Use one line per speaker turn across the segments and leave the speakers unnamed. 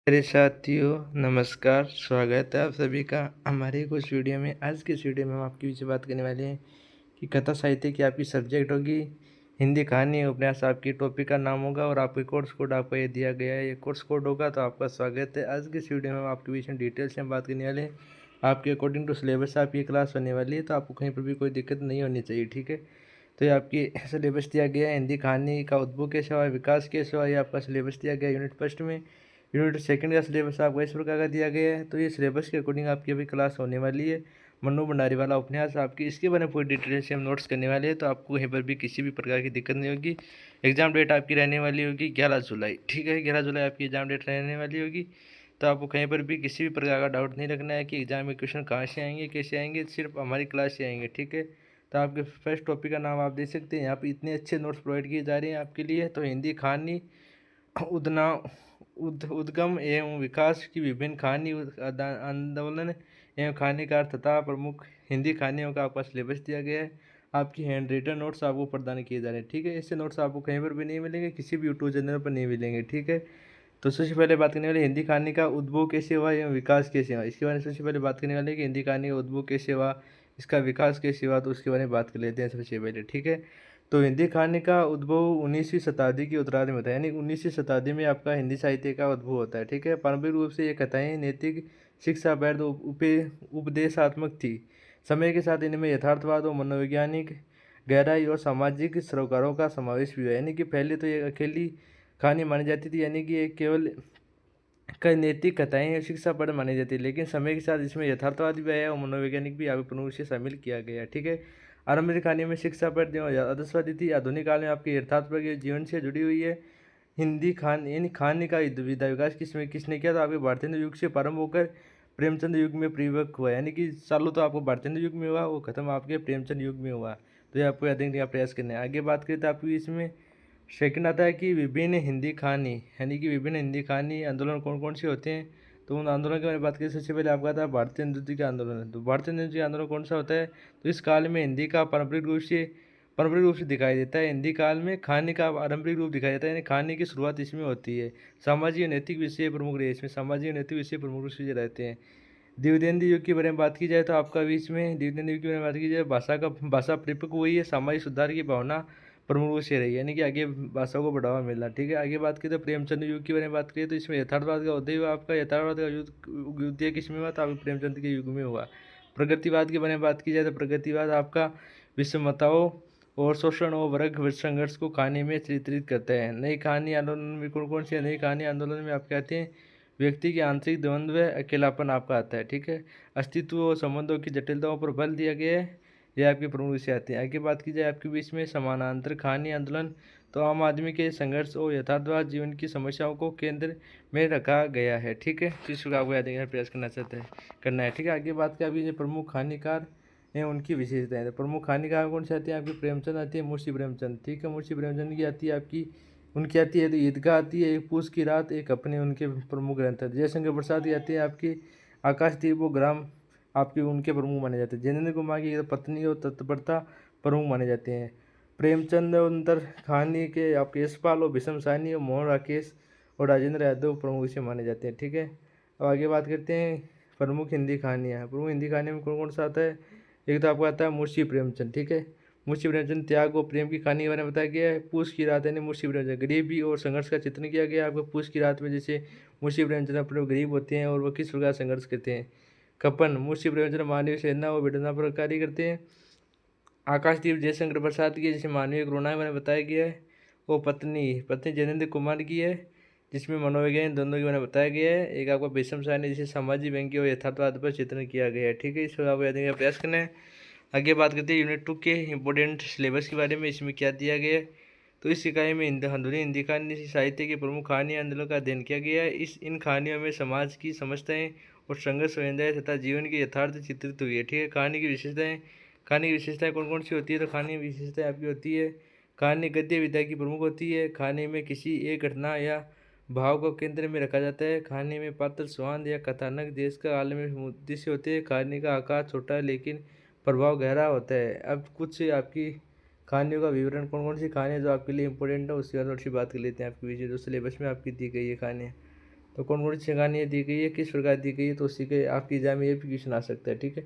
मेरे साथियों नमस्कार, स्वागत है आप सभी का हमारे कुछ वीडियो में। आज के इस वीडियो में हम आपके बीच बात करने वाले हैं कि कथा साहित्य की आपकी सब्जेक्ट होगी हिंदी, कहानी उपन्यास आपकी टॉपिक का नाम होगा और आपके कोर्स कोड आपको ये दिया गया है। ये कोर्स कोड होगा तो आपका स्वागत है। आज के इस वीडियो में हम आपके बीच में डिटेल से हम बात करने वाले हैं। आपके अकॉर्डिंग टू सिलेबस आपकी क्लास होने वाली है, तो आपको कहीं पर भी कोई दिक्कत नहीं होनी चाहिए, ठीक है। तो ये आपकी सिलेबस दिया गया है। हिंदी कहानी का उद्भव कैसे हुआ, विकास कैसे हुआ, ये आपका सिलेबस दिया गया है। यूनिट फर्स्ट में यूनिट सेकंड का सिलेबस आपको इस प्रकार का दिया गया है। तो ये सिलेबस के अकॉर्डिंग आपकी अभी क्लास होने वाली है। मन्नू भंडारी वाला उपन्यास आपकी, इसके बारे में पूरी डिटेल से हम नोट्स करने वाले हैं, तो आपको कहीं पर भी किसी भी प्रकार की दिक्कत नहीं होगी। एग्जाम डेट आपकी रहने वाली होगी 11 जुलाई, ठीक है। 11 जुलाई आपकी एग्जाम डेट रहने वाली होगी। तो आपको कहीं पर भी किसी भी प्रकार का डाउट नहीं रखना है कि एग्जाम में क्वेश्चन कहाँ से आएंगे, कैसे आएंगे, सिर्फ हमारी क्लास से आएंगे, ठीक है। तो आपके फर्स्ट टॉपिक का नाम आप देख सकते हैं, यहाँ पे इतने अच्छे नोट्स प्रोवाइड किए जा रहे हैं आपके लिए। तो हिंदी कहानी उदना उद्गम एवं विकास की विभिन्न कहानी आंदोलन एवं कहानीकार तथा प्रमुख हिंदी कहानियों का आपका सिलेबस दिया गया है। आपकी हैंड रिटन नोट्स आपको प्रदान किए जा रहे हैं, ठीक है। ऐसे नोट्स आपको कहीं पर भी नहीं मिलेंगे, किसी भी यूट्यूब चैनल पर नहीं मिलेंगे, ठीक है। तो सबसे पहले बात करने वाले हिंदी कहानी का उद्भव कैसे हुआ एवं विकास कैसे हुआ, इसके बारे में सबसे पहले बात करने वाले कि हिंदी कहानी का उद्भव कैसे हुआ, इसका विकास कैसे हुआ, तो उसके बारे में बात कर लेते हैं सबसे पहले, ठीक है। तो हिंदी कहानी का उद्भव 19वीं शताब्दी की उत्तरार्ध में होता है, यानी 19वीं शताब्दी में आपका हिंदी साहित्य का उद्भव होता है, ठीक है। पारंपरिक रूप से ये कथाएं नैतिक शिक्षा वैध उपदेशात्मक थी। समय के साथ इनमें यथार्थवाद और मनोवैज्ञानिक गहराई और सामाजिक सरोकारों का समावेश भी हुआ, यानी कि पहले तो ये अकेली कहानी मानी जाती थी, यानी कि ये केवल कई नैतिक कथाएं और शिक्षाप्रद मानी जाती है। लेकिन समय के साथ इसमें यथार्थवाद भी आया और मनोवैज्ञानिक भी प्रमुख रूप से शामिल किया गया, ठीक है। आरंभिक कहानी में शिक्षाप्रद और आदर्शवादी थी। आधुनिक काल में आपके यथार्थवाद जीवन से जुड़ी हुई है। हिंदी इन कहानी का विधा विकास किसने किया, तो आपके भारतेंद्र युग से प्रारंभ होकर प्रेमचंद युग में परिपक्व हुआ, यानी कि चालू तो आपको भारतेंद्र युग में हुआ, वो खत्म आपके प्रेमचंद युग में हुआ। तो ये आपको याद रखने का प्रयास करना है। आगे बात करें तो आपको इसमें सेकंड आता है कि विभिन्न हिंदी कहानी, यानी कि विभिन्न हिंदी कहानी आंदोलन कौन कौन से होते हैं। तो उन आंदोलन के बारे में बात करें, सबसे पहले आपका आता है भारतीय नृत्य का आंदोलन। तो भारतीय नृत्य आंदोलन कौन सा होता है, तो इस काल में हिंदी का पारंपरिक रूप से दिखाई देता है। हिंदी काल में कहानी का पारंपरिक रूप दिखाई देता है, यानी कहानी की शुरुआत इसमें होती है। सामाजिक और नैतिक विषय प्रमुख रहे, इसमें सामाजिक और नैतिक विषय प्रमुख रूप से रहते हैं। द्विवेदी युग के बारे में बात की जाए तो आपका भी इसमें द्विवेदी युग के बारे में बात की जाए, भाषा परिपक्व हुई है, सामाजिक सुधार की भावना प्रमुख रूप से रही, यानी कि आगे भाषा को बढ़ावा मिला, ठीक है। आगे बात करें तो प्रेमचंद युग के बारे में बात करें तो इसमें यथार्थवाद का उदय हुआ। आपका यथार्थवाद का युद्ध किसमें हुआ, तो आपके प्रेमचंद के युग में हुआ। प्रगतिवाद के बारे में बात की जाए तो प्रगतिवाद आपका विषमताओं और शोषण और वर्ग संघर्ष को कहानी में चित्रित करता है। नई कहानी आंदोलन में कौन कौन सी नई कहानी आंदोलन में आप कहते हैं, व्यक्ति के आंतरिक द्वंद्व अकेलापन आपका आता है, ठीक है। अस्तित्व और संबंधों की जटिलताओं पर बल दिया गया है, यह आपके प्रमुख विषय आते हैं। आगे बात की जाए आपके बीच में समानांतर कहानी आंदोलन, तो आम आदमी के संघर्ष और यथार्थवाद जीवन की समस्याओं को केंद्र में रखा गया है, ठीक है। तो इसको आपको याद रखने का प्रयास करना है, ठीक है। आगे बात की आपकी प्रमुख कहानीकार हैं उनकी विशेषताएं, तो प्रमुख कहानीकार कौन से आते हैं, आपकी प्रेमचंद आती है, मुंशी प्रेमचंद, ठीक है। मुंशी प्रेमचंद की आती है आपकी, उनकी आती है तो ईदगाह आती है, एक पूस की रात, एक अपने उनके प्रमुख ग्रंथ है। जयशंकर प्रसाद की आती है आपकी आकाशदीप व ग्राम, आपके उनके प्रमुख माने जाते हैं। जितेंद्र कुमार की पत्नी और तत्परता प्रमुख माने जाते हैं। प्रेमचंद अंतर कहानी के आपके यशपाल और भीष्म साहनी और मोहन राकेश और राजेंद्र यादव प्रमुख से माने जाते हैं, ठीक है। अब आगे बात करते हैं प्रमुख हिंदी कहानियाँ। प्रमुख हिंदी कहानी में कौन कौन सा आता है, एक तो आपको आता है मुंशी प्रेमचंद, ठीक है। मुंशी प्रेमचंद त्याग और प्रेम की कहानी के बारे में बताया गया है। पूस की रात यानी मुंशी प्रेमचंद गरीबी और संघर्ष का चित्रण किया गया है आपको पूस की रात में, जैसे मुंशी प्रेमचंद अपने गरीब होते हैं और वो किस प्रकार संघर्ष करते हैं। कपन, मुंशी प्रेमचंद मानवीय सेना और विडंबना पर कार्य करते हैं। आकाशदीप जयशंकर प्रसाद की, जैसे मानवीय करुणा के बारे में बताया गया है। वो पत्नी पत्नी जितेंद्र कुमार की है, जिसमें मनोवैज्ञानिक दोनों के बारे में बताया गया है। एक आपको भीष्म साहनी, जिसे सामाजिक व्यंग्य और यथार्थवाद पर चित्रण किया गया है, ठीक है। इसको आपको याद रखने का प्रयास करना है। आगे बात करते हैं यूनिट 2 के इंपॉर्टेंट सिलेबस के बारे में, इसमें क्या दिया गया है। तो इस इकाई में आधुनिक हिंदी कहानी साहित्य की प्रमुख कहानी आंदोलन का अध्ययन किया गया है। इन कहानियों में समाज की समस्याएं और संघर्ष संवेदनाएं तथा जीवन की यथार्थ चित्रित हुई है, ठीक है। कहानी की विशेषताएं कौन कौन सी होती है, तो कहानी की विशेषताएं आपकी होती है, कहानी गद्य विधा की प्रमुख होती है। कहानी में किसी एक घटना या भाव को केंद्र में रखा जाता है। कहानी में पात्र स्वांद या कथानक देश का आलमी उद्देश्य होते हैं। कहानी का आकार छोटा है लेकिन प्रभाव गहरा होता है। अब कुछ आपकी कहानियों का विवरण, कौन कौन सी कहानियाँ जो आपके लिए इंपॉर्टेंट है उसके बाद थोड़ी सी बात कर लेते हैं। आपके विषय जो सिलेबस में आपकी दी गई है कहानियाँ, तो कौन कौन सी कहानियाँ दी गई है, किस प्रकार दी गई है, तो उसी के आपकी एग्जाम में ये भी क्वेश्चन आ सकता है। ठीक है,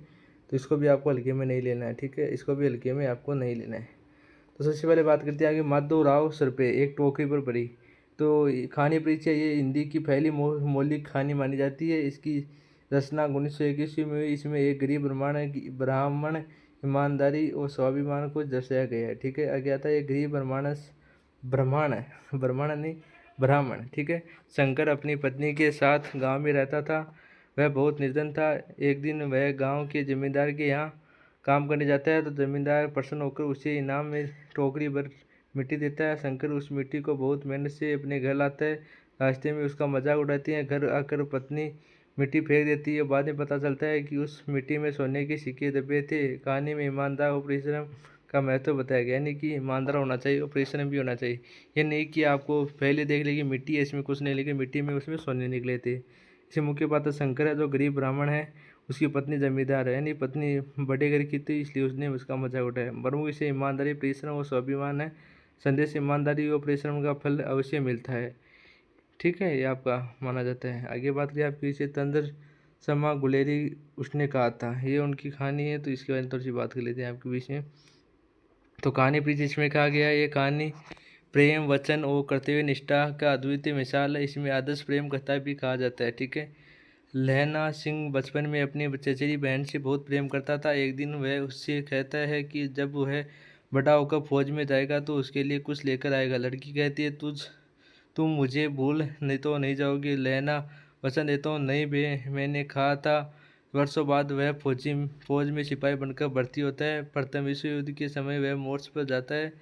तो इसको भी आपको हल्के में नहीं लेना है। ठीक है, इसको भी हल्के में आपको नहीं लेना है। तो सबसे पहले बात करते हैं आगे, माधवराव सरपे एक टोकरी पर पड़ी। तो कहानी परिचय, ये हिंदी की पहली मौलिक कहानी मानी जाती है। इसकी रचना 1921 में हुई। इसमें एक गरीब ब्राह्मण ईमानदारी और स्वाभिमान को दर्शाया गया है। ठीक है, आगे आता है एक गरीब ब्राह्मण। ठीक है, शंकर अपनी पत्नी के साथ गांव में रहता था। वह बहुत निर्धन था। एक दिन वह गांव के जमींदार के यहाँ काम करने जाता है तो जमींदार प्रसन्न होकर उसे इनाम में टोकरी भर मिट्टी देता है। शंकर उस मिट्टी को बहुत मेहनत से अपने घर लाता है। रास्ते में उसका मजाक उड़ाते हैं। घर आकर पत्नी मिट्टी फेंक देती है। बाद में पता चलता है कि उस मिट्टी में सोने के सिक्के दबे थे। कहानी में ईमानदार और परिश्रम का महत्व बताया गया, यानी कि ईमानदार होना चाहिए और परिश्रम भी होना चाहिए। ये नहीं कि आपको पहले देख ले कि मिट्टी है इसमें कुछ नहीं, लेकिन मिट्टी में उसमें सोने निकले थे। इसे मुख्य पात्र शंकर है जो गरीब ब्राह्मण है, उसकी पत्नी जमींदार है, यानी पत्नी बड़े घर की थी इसलिए उसने उसका मजाक उठाया। प्रमुख इसे ईमानदारी, परिश्रम और स्वाभिमान है। संदेश, ईमानदारी और परिश्रम का फल अवश्य मिलता है। ठीक है, ये आपका माना जाता है। आगे बात करें आपकी, इसे तंदर समा गुलेरी उसने कहा था, ये उनकी कहानी है। तो इसके बारे में थोड़ी सी बात कर लेते हैं आपके बीच में। तो कहानी प्रीति इसमें कहा गया है, ये कहानी प्रेम, वचन और कर्तव्य निष्ठा का अद्वितीय मिसाल है। इसमें आदर्श प्रेम कथा भी कहा जाता है। ठीक है, लहना सिंह बचपन में अपनी चचेरी बहन से बहुत प्रेम करता था। एक दिन वह उससे कहता है कि जब वह बड़ा होकर फौज में जाएगा तो उसके लिए कुछ लेकर आएगा। लड़की कहती है, तुम मुझे भूल नहीं तो नहीं जाओगी। लहना वचन देता हूँ, नहीं बे, मैंने कहा था। वर्षों बाद वह फौज में सिपाही बनकर भर्ती होता है। प्रथम विश्व युद्ध के समय वह मोर्च पर जाता है।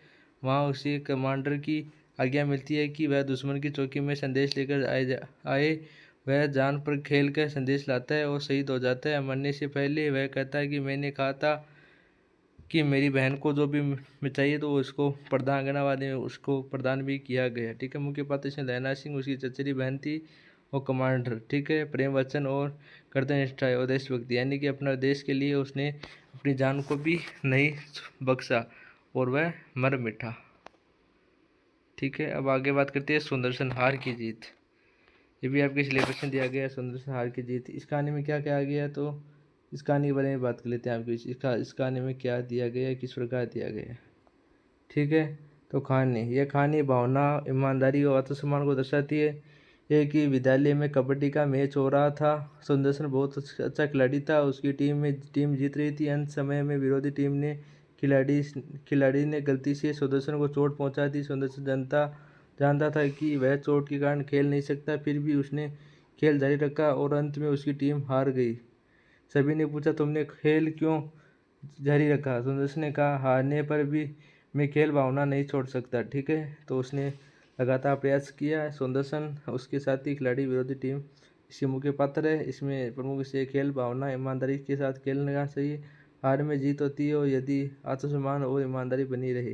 वहाँ उसे कमांडर की आज्ञा मिलती है कि वह दुश्मन की चौकी में संदेश लेकर आए। वह जान पर खेल कर संदेश लाता है और शहीद हो जाता है। मरने से पहले वह कहता है कि मैंने कहा था कि मेरी बहन को जो भी चाहिए तो उसको प्रदान करना, बाद में उसको प्रदान भी किया गया। ठीक है, मुख्य पात्र इसमें लहना सिंह, उसकी चचेरी बहन थी और कमांडर। ठीक है, प्रेम, वचन और कर्तव्यनिष्ठा और देशभक्ति, यानी कि अपना देश के लिए उसने अपनी जान को भी नहीं बख्शा और वह मर मिटा। ठीक है, अब आगे बात करते हैं सुदर्शन हार की जीत। ये भी आपके सिलेबस में दिया गया है, सुदर्शन हार की जीत। इस कहानी में क्या क्या गया है, तो इस कहानी के बारे में बात कर लेते हैं आपके। इस कहानी में क्या दिया गया है, किस प्रकार दिया गया है। ठीक है, तो कहानी, यह कहानी भावना, ईमानदारी और आत्मसम्मान को दर्शाती है। एक ही विद्यालय में कबड्डी का मैच हो रहा था। सुदर्शन बहुत अच्छा खिलाड़ी था। उसकी टीम जीत रही थी। अंत समय में विरोधी टीम ने खिलाड़ी ने गलती से सुदर्शन को चोट पहुंचा दी। सुदर्शन जानता था कि वह चोट के कारण खेल नहीं सकता, फिर भी उसने खेल जारी रखा और अंत में उसकी टीम हार गई। सभी ने पूछा, तुमने खेल क्यों जारी रखा? सुदर्शन ने कहा, हारने पर भी मैं खेल भावना नहीं छोड़ सकता। ठीक है, तो उसने लगातार प्रयास किया। सुदर्शन, उसके साथी खिलाड़ी, विरोधी टीम इसके मुख्य पात्र है। इसमें प्रमुख से खेल भावना, ईमानदारी के साथ खेलना चाहिए। हार में जीत होती है और यदि आत्मसम्मान और ईमानदारी बनी रहे,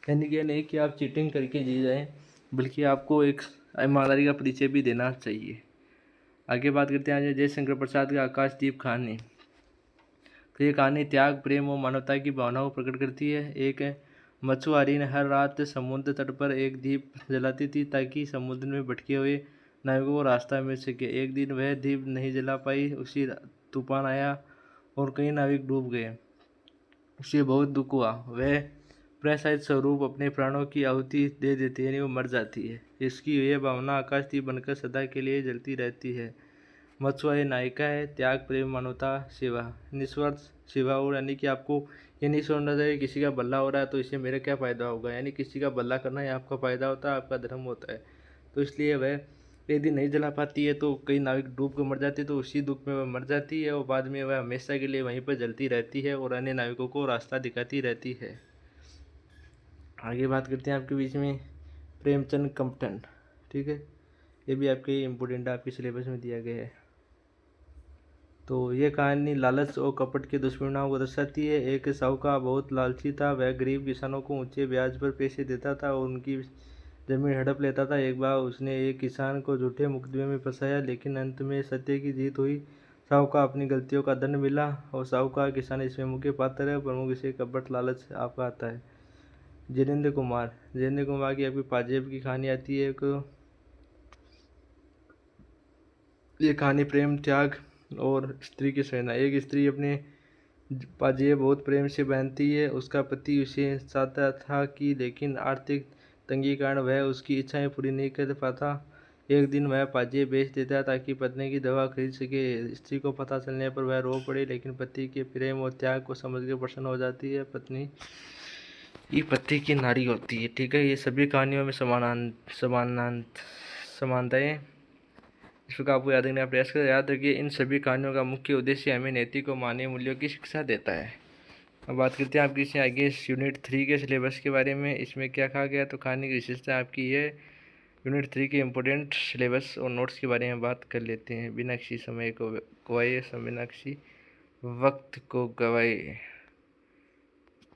यानी कि नहीं कि आप चीटिंग करके जी जाएं, बल्कि आपको एक ईमानदारी का परिचय भी देना चाहिए। आगे बात करते हैं आज जयशंकर प्रसाद का आकाशदीप कहानी। तो ये कहानी त्याग, प्रेम और मानवता की भावनाओं को प्रकट करती है। एक मछुआरी ने हर रात समुद्र तट पर एक दीप जलाती थी ताकि समुद्र में भटके हुए नाविकों को रास्ता मिल सके। एक दिन वह दीप नहीं जला पाई। उसी तूफान आया और कई नाविक डूब गए। उसे बहुत दुख हुआ। वह प्रेषित स्वरूप अपने प्राणों की आहुति दे देती है, यानी वो मर जाती है। इसकी यह भावना आकाशदीप बनकर सदा के लिए जलती रहती है। मछुआरी नायिका है, त्याग, प्रेम, मानवता, सेवा, निस्वार्थ सेवा। और यानी कि आपको ये नहीं सोचना चाहिए किसी का भला हो रहा है तो इससे मेरा क्या फ़ायदा होगा, यानी किसी का भला करना ही आपका फ़ायदा होता है, आपका धर्म होता है। तो इसलिए वह यदि नहीं जला पाती है तो कई नाविक डूब कर मर जाते हैं, तो उसी दुख में वह मर जाती है और बाद में वह हमेशा के लिए वहीं पर जलती रहती है और अन्य नाविकों को रास्ता दिखाती रहती है। आगे बात करते हैं आपके बीच में प्रेमचंद कपटन। ठीक है, ये भी आपके इम्पोर्टेंट आपके सिलेबस में दिया गया है। तो ये कहानी लालच और कपट के दुष्परिणाम को दर्शाती है। एक साहूकार बहुत लालची था। वह गरीब किसानों को ऊंचे ब्याज पर पैसे देता था और उनकी जमीन हड़प लेता था। एक बार उसने एक किसान को झूठे मुकदमे में फंसाया, लेकिन अंत में सत्य की जीत हुई। साहूकार अपनी गलतियों का दंड मिला और साहूकार किसान इसमें मुख्य पात्र है। प्रमुख इसे कपट, लालच आपका आता है। जितेंद्र कुमार की आपकी पाजेब की कहानी आती है। एक ये कहानी प्रेम, त्याग और स्त्री की सेना। एक स्त्री अपने पाजिए बहुत प्रेम से बहनती है। उसका पति उसे चाहता था कि लेकिन आर्थिक तंगी के कारण वह उसकी इच्छाएं पूरी नहीं कर पाता। एक दिन वह पाजिए बेच देता है ताकि पत्नी की दवा खरीद सके। स्त्री को पता चलने पर वह रो पड़ी, लेकिन पति के प्रेम और त्याग को समझकर प्रसन्न हो जाती है। पत्नी ये पति की नारी होती है। ठीक है, ये सभी कहानियों में समानताएं इसको आपको याद रखने का प्रयास करें। याद रखिए, इन सभी कहानियों का मुख्य उद्देश्य हमें नैतिक और मानवीय मूल्यों की शिक्षा देता है। अब बात करते हैं आपकी इसमें आगे यूनिट 3 के सिलेबस के बारे में। इसमें क्या कहा गया, तो कहानी की विशेषता आपकी ये यूनिट 3 के इम्पोर्टेंट सिलेबस और नोट्स के बारे में बात कर लेते हैं। बिना किसी समय को गवाए, बिना किसी वक्त को गवाए।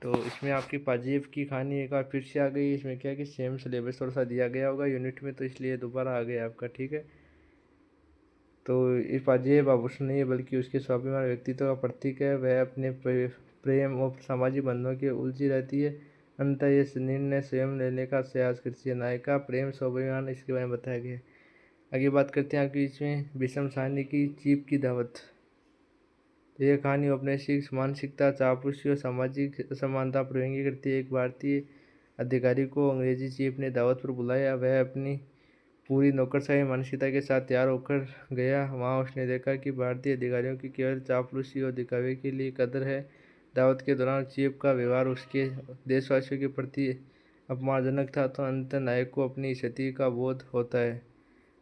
तो इसमें आपकी पाजीब की कहानी एक बार फिर से आ गई। इसमें क्या है कि सेम सिलेबस थोड़ा सा दिया गया होगा यूनिट में, तो इसलिए दोबारा आ गया आपका। ठीक है, तो ये पाजेब आभूषण नहीं है बल्कि उसके स्वाभिमान व्यक्तित्व का प्रतीक है। वह अपने प्रेम और सामाजिक बंधनों की उलझी रहती है। अंततः ये निर्णय स्वयं लेने का प्रयास करती है। नायिका प्रेम स्वाभिमान इसके बारे में बताया गया है। आगे बात करते हैं आपकी इसमें विषम सारणी की चीप की दावत। तो यह कहानी औपनिवेशिक मानसिकता, चापलूसी और सामाजिक असमानता पर व्यंग्य करती है। एक भारतीय अधिकारी को अंग्रेजी चीफ ने दावत पर बुलाया। वह अपनी पूरी नौकरशाही मानसिकता के साथ तैयार होकर गया। वहां उसने देखा कि भारतीय अधिकारियों की केवल चापलूसी और दिखावे के लिए कदर है। दावत के दौरान चीफ का व्यवहार उसके देशवासियों के प्रति अपमानजनक था। तो अंत नायक को अपनी स्थिति का बोध होता है।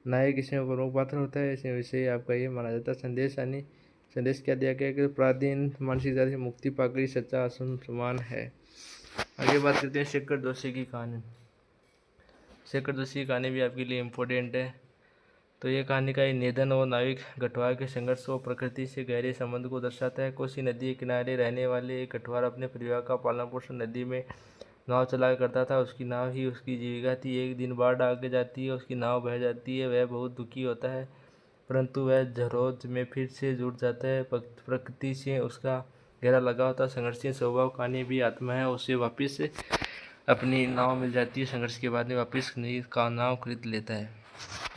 नायक इसमें प्रमुख पात्र होता है। इसमें विषय आपका ये माना जाता है संदेश क्या दिया गया कि पराधीन मानसिकता से मुक्ति पाकर सच्चा सम्मान है। आगे बात करते हैं शेखर जोशी की कहानी। शेखर जोशी की कहानी भी आपके लिए इम्पोर्टेंट है। तो ये कहानी का निधन और नाविक गठवार के संघर्ष और प्रकृति से गहरे संबंध को दर्शाता है। कोसी नदी के किनारे रहने वाले एक गठवार अपने परिवार का पालन पोषण नदी में नाव चलाया करता था। उसकी नाव ही उसकी जीविका थी। एक दिन बाढ़ आगे जाती है, उसकी नाव बह जाती है। वह बहुत दुखी होता है, परंतु वह जरोज में फिर से जुड़ जाता है। प्रकृति से उसका गहरा लगाव होता है। संघर्षीय स्वभाव कहानी भी आत्मा है। उसे वापस अपनी नाव मिल जाती है। संघर्ष के बाद में वापस नई का नाव खरीद लेता है।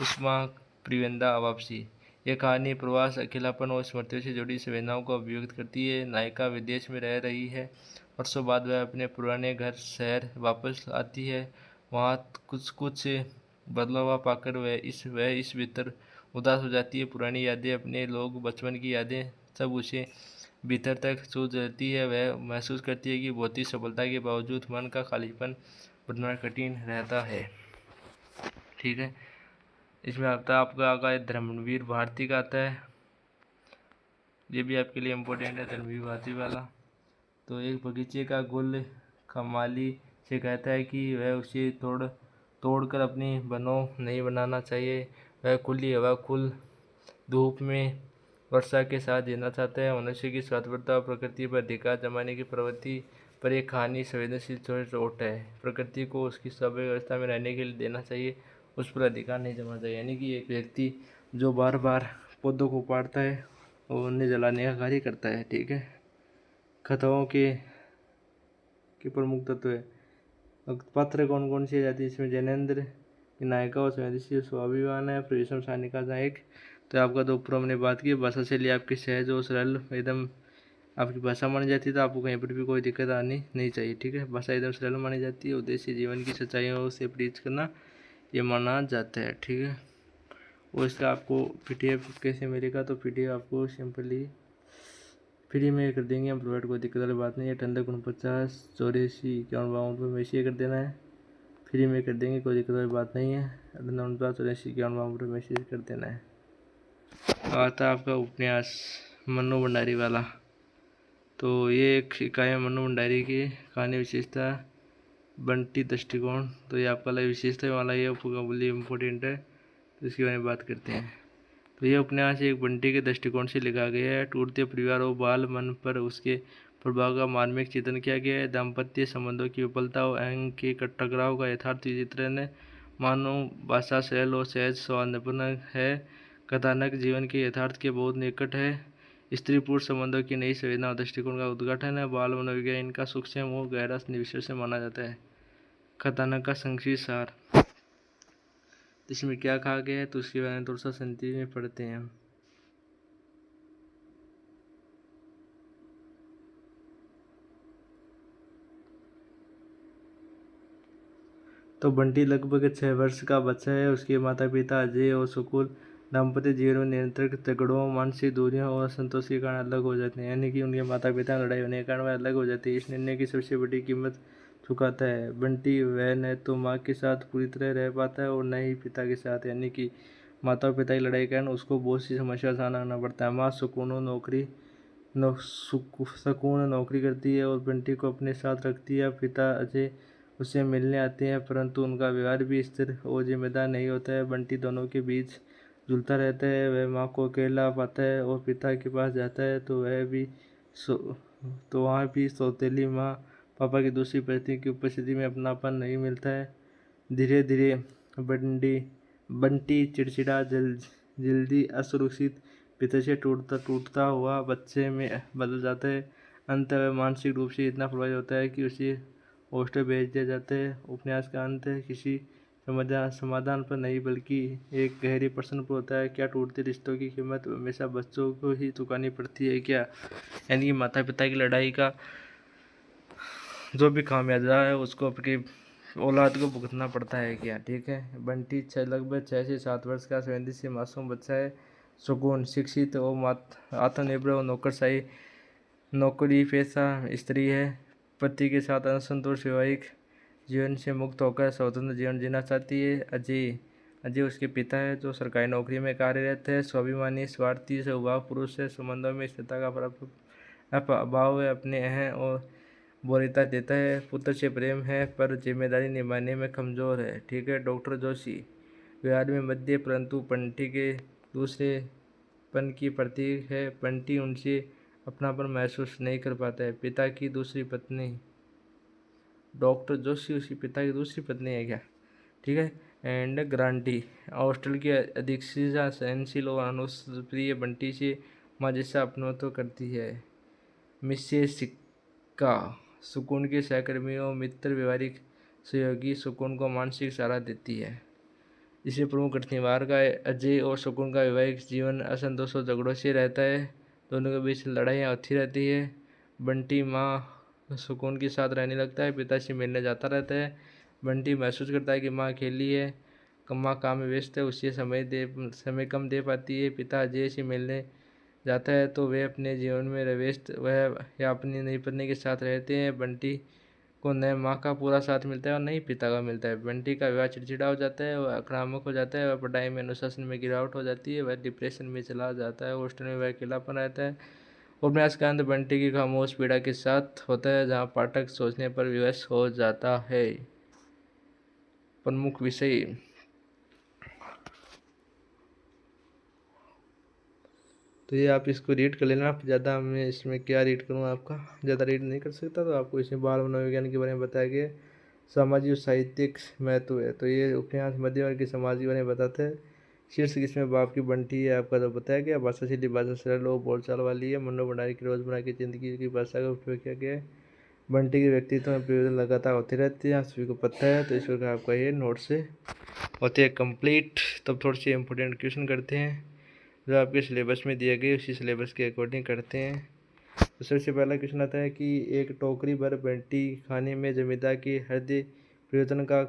उष्मा प्रियंदा वापसी। यह कहानी प्रवास, अकेलापन और स्मृतियों से जुड़ी संवेदनाओं को अभिव्यक्त करती है। नायिका विदेश में रह रही है। वर्षों बाद वह अपने पुराने घर शहर वापस आती है। वहाँ कुछ बदलाव पाकर वह इस भीतर उदास हो जाती है। पुरानी यादें, अपने लोग, बचपन की यादें सब उसे भीतर तक सूझ जाती है। वह महसूस करती है कि भौतिक सफलता के बावजूद मन का खालीपन भरना कठिन रहता है। ठीक है, इसमें आता है आपका आगा धर्मवीर भारती का आता है। ये भी आपके लिए इम्पोर्टेंट है, धर्मवीर भारती वाला। तो एक बगीचे का गुल कमाली से कहता है कि वह उसे तोड़कर अपनी बनो नहीं बनाना चाहिए। वह खुली हवा, खुल धूप में वर्षा के साथ जीना चाहता है। मनुष्य की स्वार्थपरता और प्रकृति पर अधिकार जमाने की प्रवृत्ति पर एक कहानी संवेदनशील चोट है। प्रकृति को उसकी स्वाभाविक अवस्था में रहने के लिए देना चाहिए, उस पर अधिकार नहीं जमाना चाहिए। यानी कि एक व्यक्ति जो बार बार पौधों को काटता है और उन्हें जलाने का कार्य करता है। ठीक है, कथाओं के प्रमुख तत्व है। पात्र कौन कौन सी जाती है इसमें, जैनेन्द्र की नायिका और संवेदनशील स्वाभिमान है। फिर विषम सारणी का नायक। तो आपका तो ऊपर हमने बात की, भाषा शैली आपकी सहज और सरल एकदम आपकी भाषा मानी जाती है। तो आपको कहीं पर भी कोई दिक्कत आनी नहीं चाहिए। ठीक है, भाषा एकदम सरल मानी जाती है। उद्देश्य जीवन की सच्चाइयों से प्रीच करना ये माना जाता है। ठीक है, और इसका आपको PDF कैसे मिलेगा, तो PDF आपको सिंपली फ्री में कर देंगे हम प्रोवाइड, कोई दिक्कत वाली बात नहीं है। 584984 में मैसेज कर देना है, फ्री में कर देंगे, कोई दिक्कत वाली बात नहीं है। 584984 मैसेज कर देना है। आता आपका उपन्यास मन्नू भंडारी वाला। तो ये एक इकाई है मन्नू भंडारी की कहानी विशेषता बंटी दृष्टिकोण। तो ये आपका विशेषता वाला ये बोली इम्पोर्टेंट है, तो इसके बारे में बात करते हैं। तो यह उपन्यास एक बंटी के दृष्टिकोण से लिखा गया है। टूटते परिवार और बाल मन पर उसके प्रभाव का मार्मिक चित्रण किया गया है। दाम्पत्य संबंधों की विफलता और अहंग के टकराव का यथार्थ चित्रण है। मानव भाषा सरल और सहज सौहार्दपूर्ण है। कथानक जीवन के यथार्थ के बहुत निकट है। स्त्री पुरुष संबंधों की नई संवेदना और दृष्टिकोण का उद्घाटन है। बाल मनोविज्ञान इनका सूक्ष्म और गहरा विश्लेषण माना जाता है। कथानक का संक्षिप्त सार। इसमें क्या कहा गया है, तो उसके बारे में थोड़ा सा संक्षिप्त में पढ़ते हैं हम। तो बंटी लगभग 6 वर्ष का बच्चा है। उसके माता पिता अजय और सुकुल दाम्पत्य जीवन में निरंतर झगड़ों, मानसिक दूरियों और असंतोष के कारण अलग हो जाते हैं। यानी कि उनके माता पिता लड़ाई होने के कारण वह अलग हो जाते हैं। इस निर्णय की सबसे बड़ी कीमत चुकाता है बंटी। वह न तो माँ के साथ पूरी तरह रह पाता है और न ही पिता के साथ। यानी कि माता और पिता की लड़ाई के कारण उसको बहुत सी समस्या का सामना करना पड़ता है। माँ सुकून नौकरी करती है और बंटी को अपने साथ रखती है। पिता अजय उससे मिलने आते हैं, परंतु उनका व्यवहार भी स्थिर और जिम्मेदार नहीं होता है। बंटी दोनों के बीच झूलता रहता है। वह माँ को अकेला पाता है और पिता के पास जाता है तो वह भी सो तो वहाँ भी सौतेली माँ पापा की दूसरी पत्नी की उपस्थिति में अपनापन नहीं मिलता है। धीरे धीरे बंटी चिड़चिड़ा, जल्दी असुरक्षित, पिता से टूटता टूटता हुआ बच्चे में बदल जाता है। अंत वह मानसिक रूप से इतना प्रभावित होता है कि उसे हॉस्टल भेज दिया जाता है। उपन्यास का अंत किसी समाधान पर नहीं बल्कि एक गहरे प्रश्न पर होता है, क्या टूटते रिश्तों की कीमत हमेशा बच्चों को ही चुकानी पड़ती है क्या? यानी कि माता पिता की लड़ाई का जो भी खामियाजा है उसको अपनी औलाद को भुगतना पड़ता है क्या? ठीक है। बंटी लगभग 6 से 7 वर्ष का संवेदनशील मासूम बच्चा है। सुकून, शिक्षित और आत्मनिर्भर और नौकरशाही नौकरी पेशा स्त्री है। पति के साथ असंतोष, वैवाहिक जीवन से मुक्त होकर स्वतंत्र जीवन जीना चाहती है। अजय उसके पिता है जो सरकारी नौकरी में कार्यरत है। स्वाभिमानी, स्वार्थी स्वभाव पुरुष है। संबंधों में स्थिरता का अभाव है। अपने अहं और बोरियता देता है। पुत्र से प्रेम है पर जिम्मेदारी निभाने में कमजोर है। ठीक है। डॉक्टर जोशी व्यवहार में मध्य परंतु बंटी के दूसरेपन की प्रतीक है। बंटी उनसे अपनापन महसूस नहीं कर पाता है। पिता की दूसरी पत्नी, डॉक्टर जोशी उसकी पिता की दूसरी पत्नी है क्या? ठीक है। एंड ग्रांटी हॉस्टल की अधीक्षिका सहनशील और अनुप्रिय बंटी से माँ जैसा अपनत्व करती है। मिसेस सिक्का सुकून के सहकर्मियों, मित्र, व्यवहारिक सहयोगी, सुकून को मानसिक सहारा देती है। इसमें प्रमुख निवार का अजय और सुकून का वैवाहिक जीवन असंतोष और झगड़ों से रहता है। दोनों के बीच लड़ाइयाँ होती रहती है। बंटी माँ सुकून के साथ रहने लगता है, पिता से मिलने जाता रहता है। बंटी महसूस करता है कि माँ अकेली है, माँ काम में व्यस्त है, उसे समय कम दे पाती है। पिता अजय से मिलने जाता है तो वे अपने जीवन में व्यस्त वह या अपनी नई पत्नी के साथ रहते हैं। बंटी को न माँ का पूरा साथ मिलता है और न ही पिता का मिलता है। बंटी का विवाह चिड़चिड़ा हो जाता है, वह आक्रामक हो जाता है, वह पढ़ाई में अनुशासन में गिरावट हो जाती है, वह डिप्रेशन में चला जाता है, हॉस्टल में वह अकेलापन रहता है। उपन्यास का अंत बंटी की खामोश पीड़ा के साथ होता है जहाँ पाठक सोचने पर विवश हो जाता है। प्रमुख विषय तो ये आप इसको रीड कर लेना। ज़्यादा मैं इसमें क्या रीड करूँ, आपका ज़्यादा रीड नहीं कर सकता, तो आपको इसमें बाल मनोविज्ञान के बारे में बताया गया। सामाजिक और साहित्यिक महत्व है तो ये उपन्यास मध्यम वर्ग के समाज के बारे में बताता है। शीर्षक इसमें बाप की बंटी है आपका जो बताया गया। भाषा शैली भाषा सरल और बोलचाल वाली है। मनो भंडारी की रोजमर्रा की जिंदगी की भाषा का उपयोग किया गया है। बंटी के व्यक्तित्व में परिवर्तन लगातार होते रहते हैं, सभी को पता है। तो इस प्रकार आपका ये नोट से होते हैं कंप्लीट। तब थोड़े से इंपॉर्टेंट क्वेश्चन करते हैं जो आपके सिलेबस में दिए गए उसी सिलेबस के अकॉर्डिंग करते हैं। तो सबसे पहला क्वेश्चन आता है कि एक टोकरी भर बंटी खाने में जमींदार की हृदय परिवर्तन का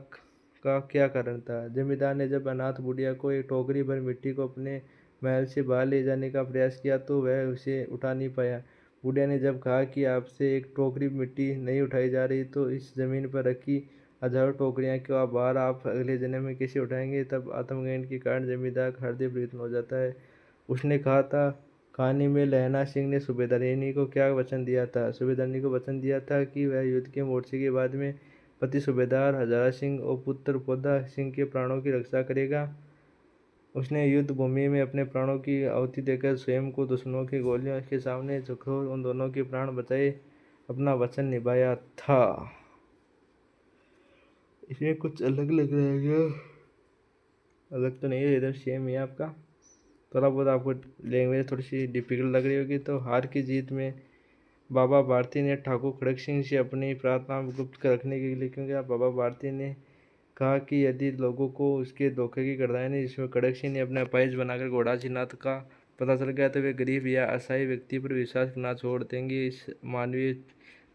क्या कारण था? जमींदार ने जब अनाथ बुढ़िया को एक टोकरी भर मिट्टी को अपने महल से बाहर ले जाने का प्रयास किया तो वह उसे उठा नहीं पाया। बुढ़िया ने जब कहा कि आपसे एक टोकरी मिट्टी नहीं उठाई जा रही तो इस जमीन पर रखी हजारों टोकरियां क्यों आप अगले जन्म में कैसे उठाएंगे? तब आत्मज्ञान के कारण जमींदार का हृदय परिवर्तन हो जाता है। उसने कहा था, कहानी में लहना सिंह ने सूबेदारनी को क्या वचन दिया था? सूबेदारनी को वचन दिया था कि वह युद्ध के मोर्चे के बाद में पति सूबेदार हजारा सिंह और पुत्र पोदा सिंह के प्राणों की रक्षा करेगा। उसने युद्ध भूमि में अपने प्राणों की आहुति देकर स्वयं को दुश्मनों की गोलियों के सामने झुककर उन दोनों के प्राण बचाए, अपना वचन निभाया था। इसमें कुछ अलग लग रहा है क्या? अलग तो नहीं है, इधर सेम है आपका। थोड़ा बहुत आपको लैंग्वेज थोड़ी सी डिफिकल्ट लग रही होगी। तो हार की जीत में बाबा भारती ने ठाकुर खड़क सिंह से अपनी प्रार्थना गुप्त रखने के लिए, क्योंकि आप बाबा भारती ने कहा कि यदि लोगों को उसके धोखे की गर्दानी जिसमें कड़क सिंह ने अपना अपाहिज बनाकर घोड़ासी नाथ का पता चल गया तो वे गरीब या असहाय व्यक्ति पर विश्वास करना छोड़ देंगे। इस मानवीय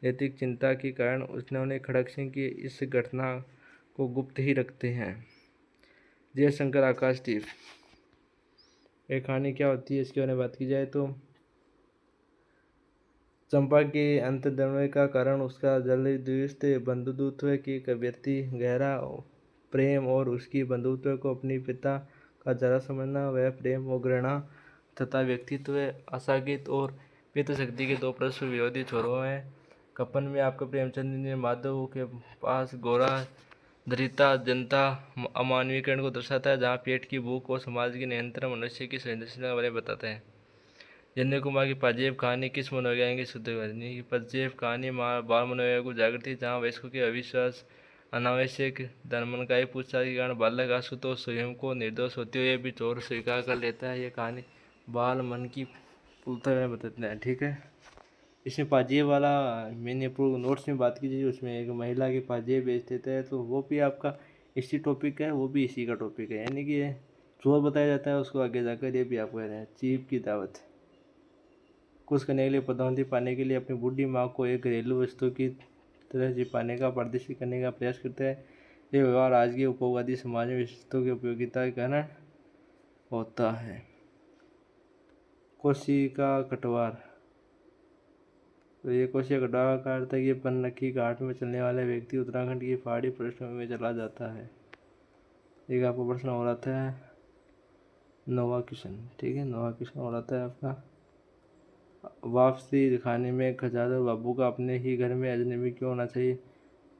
नैतिक चिंता के कारण उन्होंने खड़क सिंह की इस घटना को गुप्त ही रखते हैं। जयशंकर आकाशदीप, ये कहानी क्या होती है इसके बारे में बात की जाए तो चंपा के अंतर्द्वंद का कारण उसका जलदुष्ट बंधुत्व की व्यक्ति गहरा प्रेम और उसकी बंधुत्व को अपनी पिता का जरा समझना। वह प्रेम और घृणा तथा व्यक्तित्व आसागित और पितृशक्ति के दो परस्पर विरोधी छोरों हैं। कपन में आपका प्रेमचंद ने माधव के पास गोरा दरिद्रता जनता अमानवीकरण को दर्शाता है, जहाँ पेट की भूख और समाज के नियंत्रण मनुष्य की संरचना के बारे में बताते हैं। जन्य कुमार की पाजेब कहानी किस मनोवैज्ञानिक की शुद्ध करनी की पाजेब कहानी बाल मनोवैज्ञानिक को जागृति, जहाँ वयस्कों के अविश्वास अनावश्यक धर्मनकाई पूछताछ के कारण बालक आशुतोष स्वयं को निर्दोष होते हुए भी चोर स्वीकार कर लेता है। यह कहानी बाल मन की पूर्णता में बताते हैं। ठीक है, इसमें पाजेब वाला मैंने पूर्व नोट्स में बात की थी, उसमें एक महिला की पाजेब बेच देता है, तो वो भी आपका इसी टॉपिक है, वो भी इसी का टॉपिक है, यानी कि चोर बताया जाता है उसको आगे जाकर। ये भी आप कह रहे हैं चीप की दावत। कुछ करने के लिए पदोन्नति पाने के लिए अपनी बूढ़ी माँ को एक घरेलू वस्तु की तरह जी पाने का प्रदर्शित करने का प्रयास करता है। ये व्यवहार आज के उपभोगवादी समाज में विशेषतों की उपयोगिता के कारण होता है। कोशिका कटवार, तो ये कोशिका कटवार का अर्थ है कि पनरखी घाट में चलने वाला व्यक्ति उत्तराखंड की पहाड़ी पृष्ठभूमि में चला जाता है। एक आपका प्रश्न हो रहा था नोवा किशन, ठीक है, नोवा किशन हो रहा था आपका वापसी दिखाने में खजादर बाबू का अपने ही घर में अजनबी क्यों होना चाहिए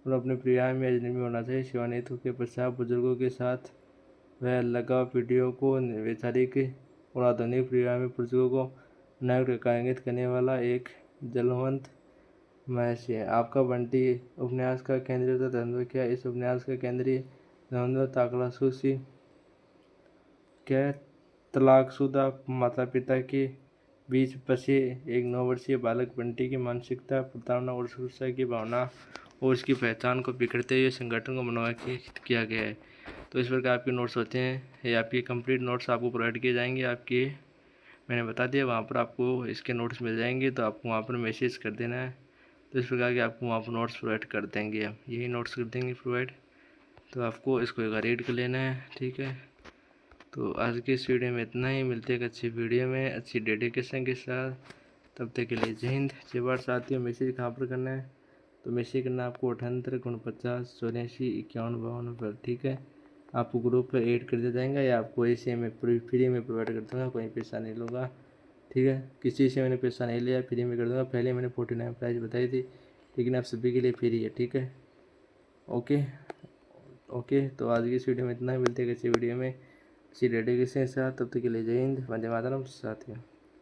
और अपने प्रिया में अजनबी होना चाहिए। शिवानितु के पश्चात बुजुर्गों के साथ वह लगा पीढ़ियों को वैचारिक और आधुनिक प्रिया में बुजुर्गों को नायक का इंगित करने वाला एक जलवंत महर्षि है। आपका बंटी उपन्यास का केंद्रीय धर्म क्या? इस उपन्यास का केंद्रीय धर्म ताकलासुसी क्या तलाकशुदा माता पिता के बीच बसे एक 9 वर्षीय बालक बंटी की मानसिकता, प्रताड़ना और सुरक्षा की भावना और उसकी पहचान को बिखरते हुए संगठन को मनोव्याख्यात किया गया है। तो इस प्रकार आपके नोट्स होते हैं, ये आपके कंप्लीट नोट्स आपको प्रोवाइड किए जाएंगे। आपके मैंने बता दिया वहाँ पर आपको इसके नोट्स मिल जाएंगे, तो आपको वहाँ पर मैसेज कर देना है। तो इस प्रकार के आपको वहाँ पर नोट्स प्रोवाइड कर देंगे, हम यही नोट्स कर देंगे प्रोवाइड। तो आपको इसको एक रीड कर लेना है, ठीक है। तो आज की इस वीडियो में इतना ही, मिलते हैं एक अच्छी वीडियो में अच्छी डेडिकेशन के साथ। तब तक के लिए जय हिंद जय भारत। साथियों, मैसेज कहाँ पर करना है? तो मैसेज करना है आपको 78 49 84 51 52 पर, ठीक है। आपको ग्रुप पर ऐड कर दिया जाएगा या आपको ऐसे में फ्री में प्रोवाइड कर दूँगा, कोई पैसा नहीं लूँगा, ठीक है। किसी से मैंने पैसा नहीं लिया, फ्री में कर दूँगा। पहले मैंने 49 प्राइस बताई थी, लेकिन आप सभी के लिए फ्री है, ठीक है। ओके, तो आज की इस वीडियो में इतना ही, मिलते हैं किसी वीडियो में अच्छी डेडिकेशन के साथ। तब तक के लिए जय हिंद, वंदे मातरम साथियों।